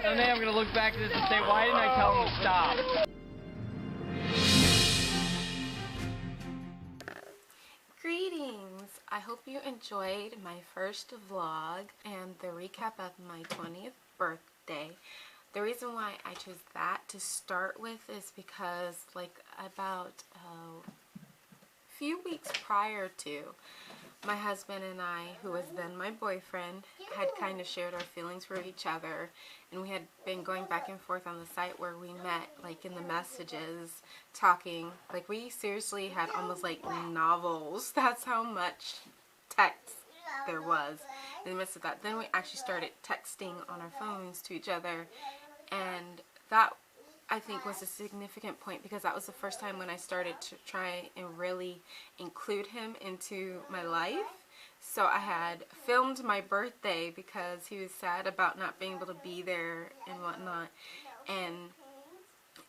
Someday I'm gonna look back at this and say, why didn't I tell him to stop? Greetings! I hope you enjoyed my first vlog and the recap of my 20th birthday. The reason why I chose that to start with is because like about a few weeks prior to, my husband and I, who was then my boyfriend, had kind of shared our feelings for each other, and we had been going back and forth on the site where we met, like in the messages, talking. Like we seriously had almost like novels. That's how much text there was in the midst of that. Then we actually started texting on our phones to each other, and that I think was a significant point because that was the first time when I started to try and really include him into my life. So I had filmed my birthday because he was sad about not being able to be there and whatnot. And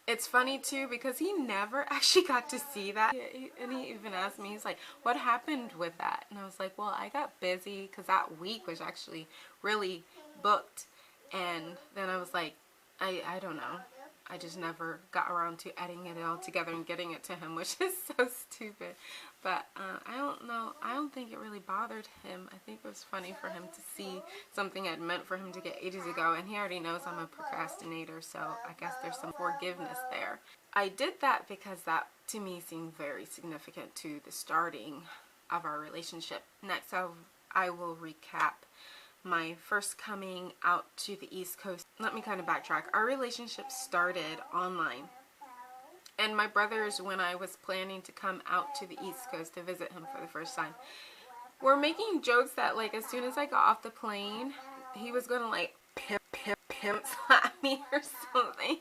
it's funny too because he never actually got to see that. And he even asked me, he's like, what happened with that? And I was like, well, I got busy because that week was actually really booked. And then I was like, I don't know. I just never got around to editing it all together and getting it to him, which is so stupid. But I don't know. I don't think it really bothered him. I think it was funny for him to see something I'd meant for him to get ages ago. And he already knows I'm a procrastinator, so I guess there's some forgiveness there. I did that because that, to me, seemed very significant to the starting of our relationship. Next, I will recap my first coming out to the East Coast. Let me kind of backtrack. Our relationship started online, and my brothers, when I was planning to come out to the East Coast to visit him for the first time, were making jokes that like as soon as I got off the plane, he was gonna like pimp slap me or something.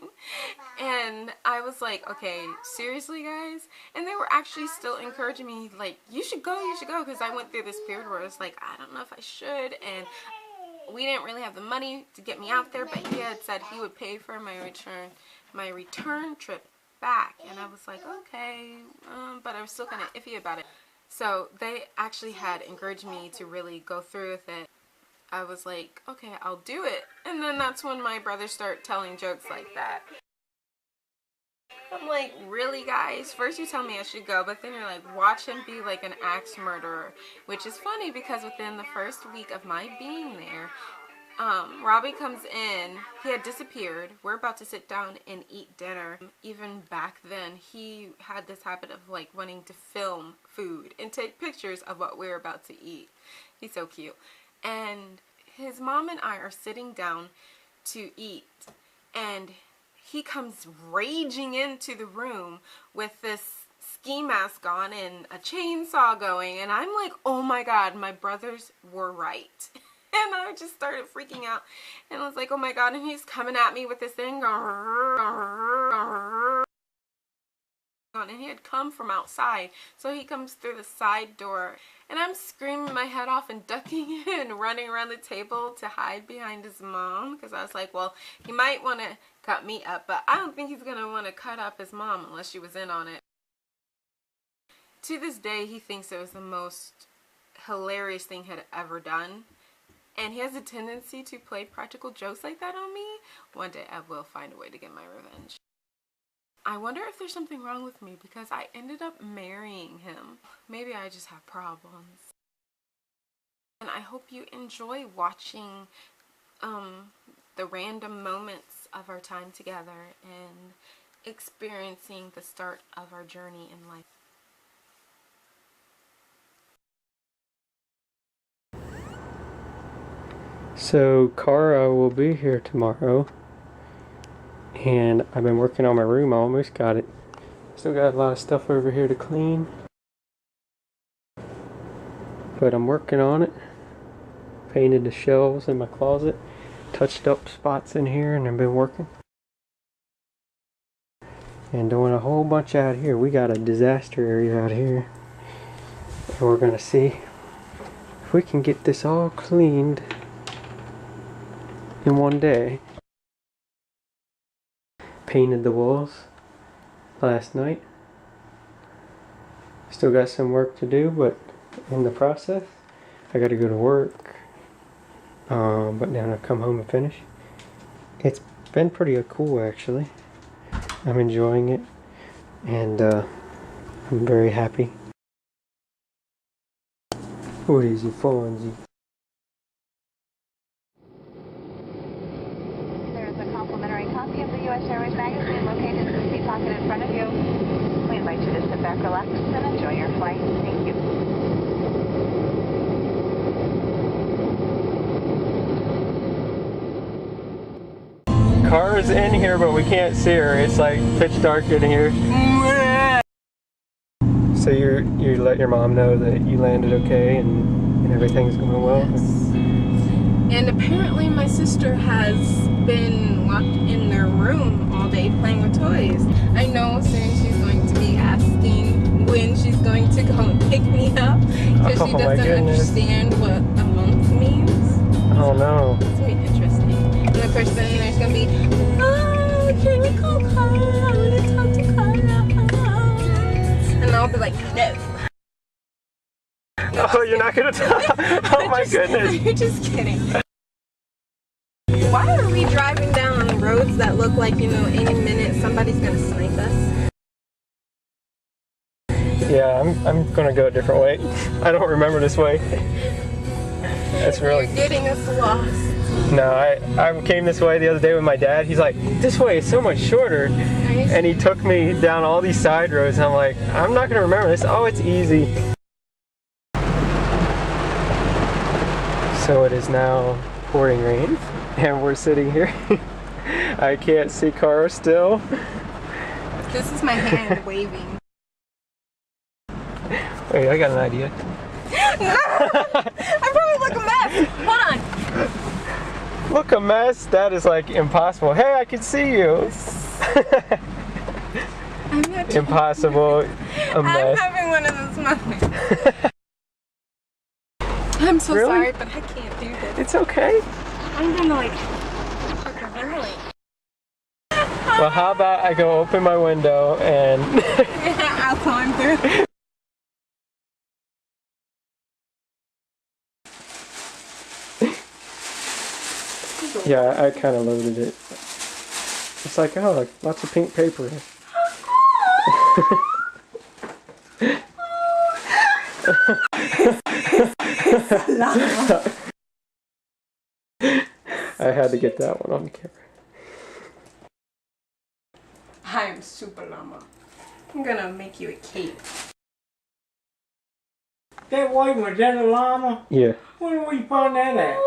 And I was like, okay, seriously guys? And they were actually still encouraging me, like, you should go, because I went through this period where I was like, I don't know if I should, and we didn't really have the money to get me out there, but he had said he would pay for my return trip back. And I was like, okay, but I was still kind of iffy about it. So they actually had encouraged me to really go through with it. I was like, okay, I'll do it. And then that's when my brothers start telling jokes like that. I'm like, really guys? First you tell me I should go, but then you're like, watch him be like an axe murderer. Which is funny because within the first week of my being there, Robbie comes in. He had disappeared. We're about to sit down and eat dinner. Even back then, he had this habit of like wanting to film food and take pictures of what we're about to eat. He's so cute. And his mom and I are sitting down to eat, and he comes raging into the room with this ski mask on and a chainsaw going, and I'm like, oh my god, my brothers were right. And I just started freaking out, and I was like, oh my god, and he's coming at me with this thing, and he had come from outside, so he comes through the side door, and I'm screaming my head off and ducking and running around the table to hide behind his mom, because I was like, well, he might want to cut me up, but I don't think he's going to want to cut up his mom unless she was in on it. To this day, he thinks it was the most hilarious thing he had ever done, and he has a tendency to play practical jokes like that on me. One day I will find a way to get my revenge. I wonder if there's something wrong with me because I ended up marrying him. Maybe I just have problems. And I hope you enjoy watching the random moments of our time together and experiencing the start of our journey in life. So Cara will be here tomorrow, and I've been working on my room. I almost got it. Still got a lot of stuff over here to clean, but I'm working on it. Painted the shelves in my closet, touched up spots in here, and I've been working and doing a whole bunch out here. We got a disaster area out here, and we're gonna see if we can get this all cleaned in one day. Painted the walls last night. Still got some work to do, but in the process, I got to go to work. But now I come home and finish. It's been pretty cool actually. I'm enjoying it, and I'm very happy. What is it, Fonzie? There's a complimentary copy of the U.S. Airways magazine located in the seat pocket in front of you. We invite you to sit back, relax, and enjoy your flight. Thank you. Cara's in here, but we can't see her. It's like pitch dark in here. So you let your mom know that you landed okay and everything's going well? Yes. And apparently my sister has been locked in their room all day playing with toys. I know soon she's going to be asking when she's going to go and pick me up because she doesn't understand what a month means. Oh no. It's going to be interesting. And of course then there's going to be, oh, can we call Cara? I want to talk to Cara. And I'll be like, no. Oh, you're not gonna talk? Oh my goodness. You're just kidding. Why are we driving down roads that look like, you know, any minute somebody's gonna snipe us? Yeah, I'm gonna go a different way. I don't remember this way. That's really... You're getting us lost. No, I came this way the other day with my dad. He's like, this way is so much shorter. And he took me down all these side roads, and I'm like, I'm not gonna remember this. Oh, it's easy. So it is now pouring rain, and we're sitting here. I can't see Cara still. This is my hand waving. Wait, I got an idea. I probably look a mess. Hold on. Look a mess? That is like impossible. Hey, I can see you. I'm not Impossible. A mess. I'm having one of those moments. I'm so Really? sorry, but I can't do this. It's okay. I'm gonna like. Well, how about I go open my window and... I'll climb through. Yeah, I kind of loaded it. It's like, oh, like lots of pink paper. I had to get that one on camera. I am super llama. I'm gonna make you a cake. That white one, is that a llama? Yeah. Where did we find that at?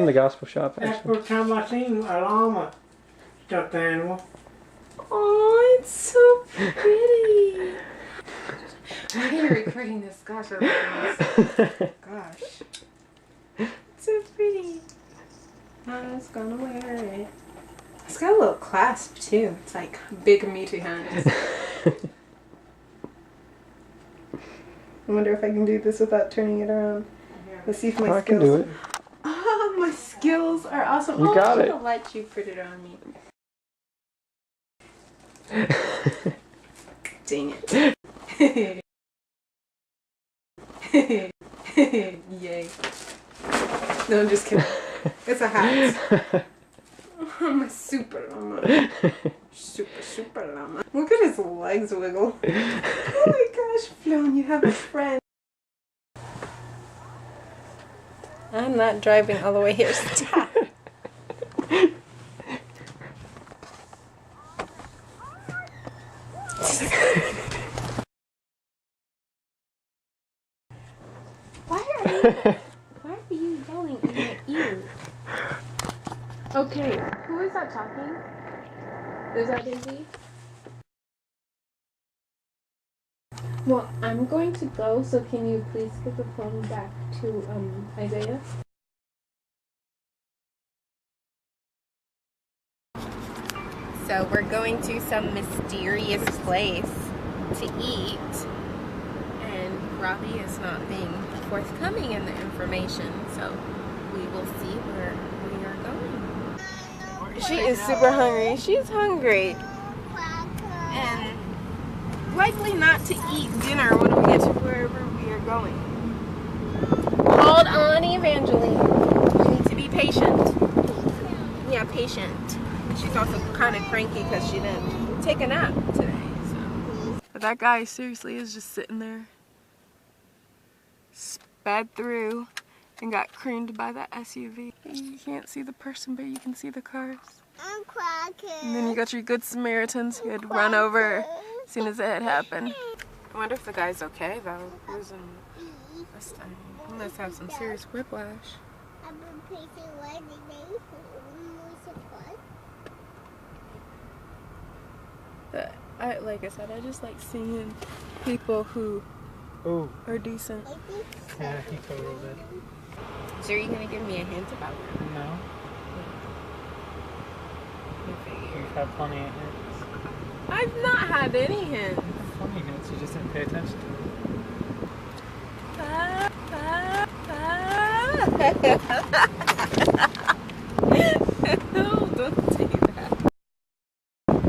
The gospel shop That's the actually. first time I seen a llama stuffed animal. Oh, it's so pretty. Why are you recording this? Gosh, I love this. Gosh. It's so pretty. I was gonna wear it. It's got a little clasp too. It's like big meaty hands. I wonder if I can do this without turning it around. Let's see if my I skills. can do it. Oh, my skills are awesome. You got it. I'll let you put it on me. Dang it. Yay. No, I'm just kidding. It's a hat. I'm a super llama. Super llama. Look at his legs wiggle. Oh my gosh, Fionn, you have a friend. I'm not driving all the way here. Stop. Why are you yelling in my ear? Okay, who is that talking? Is that Daisy? Well, I'm going to go, so can you please give the phone back to Isaiah? So we're going to some mysterious place to eat, and Robbie is not being forthcoming in the information, so we will see where we are going. She is super hungry. She's hungry. And likely not to eat dinner when we get to wherever we are going. patient. She's also kind of cranky because she didn't take a nap today. So. But that guy seriously is just sitting there, sped through, and got creamed by that SUV. You can't see the person, but you can see the cars. I'm cracking. And then you got your good Samaritans who had run over as soon as it had happened. I wonder if the guy's okay though. Losing this time. He must have some serious whiplash. I've been pacing one day for almost a month. But like I said, I just like seeing people who are decent. Yeah, he told a little bit. So are you gonna give me a hint about it? No. You've had plenty of hints. I've not had any hints. Plenty of hints, you just didn't pay attention to them. No, don't say that. I don't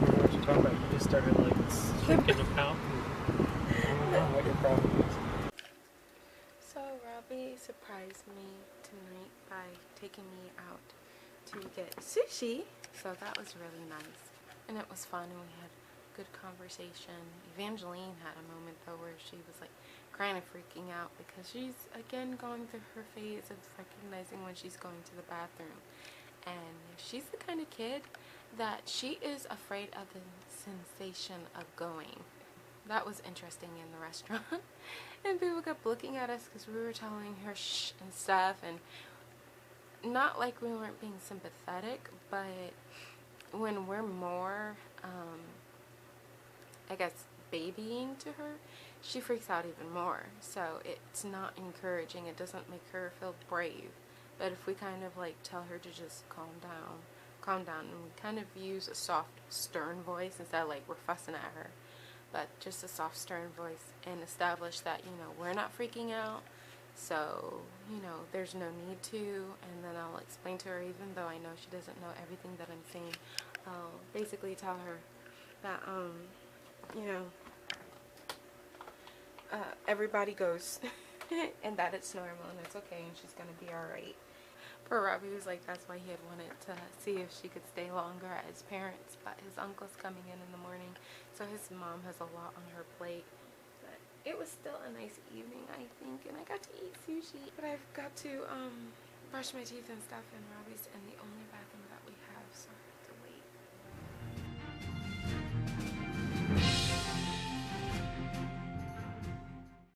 know what you're talking about. You just started like shaking a pout. I don't know what your problem is. So Robbie surprised me tonight by taking me out to get sushi. So that was really nice. And it was fun and we had good conversation. Evangeline had a moment though where she was like kind of freaking out because she's again going through her phase of recognizing when she's going to the bathroom. And she's the kind of kid that she is afraid of the sensation of going. That was interesting in the restaurant. And people kept looking at us because we were telling her shh and stuff, and not like we weren't being sympathetic, but when we're more I guess babying to her, she freaks out even more. So it's not encouraging. It doesn't make her feel brave. But if we kind of like tell her to just calm down, and we kind of use a soft, stern voice instead of like we're fussing at her, but just a soft, stern voice, and establish that, you know, we're not freaking out, so, you know, there's no need to, and then I'll explain to her, even though I know she doesn't know everything that I'm saying. I'll basically tell her that, you know, everybody goes, and that it's normal, and it's okay, and she's gonna be alright. For Robbie was like, that's why he had wanted to see if she could stay longer at his parents', but his uncle's coming in the morning, so his mom has a lot on her plate. But it was still a nice evening, I think, and I got to eat sushi. But I've got to brush my teeth and stuff, and Robbie's in the only bathroom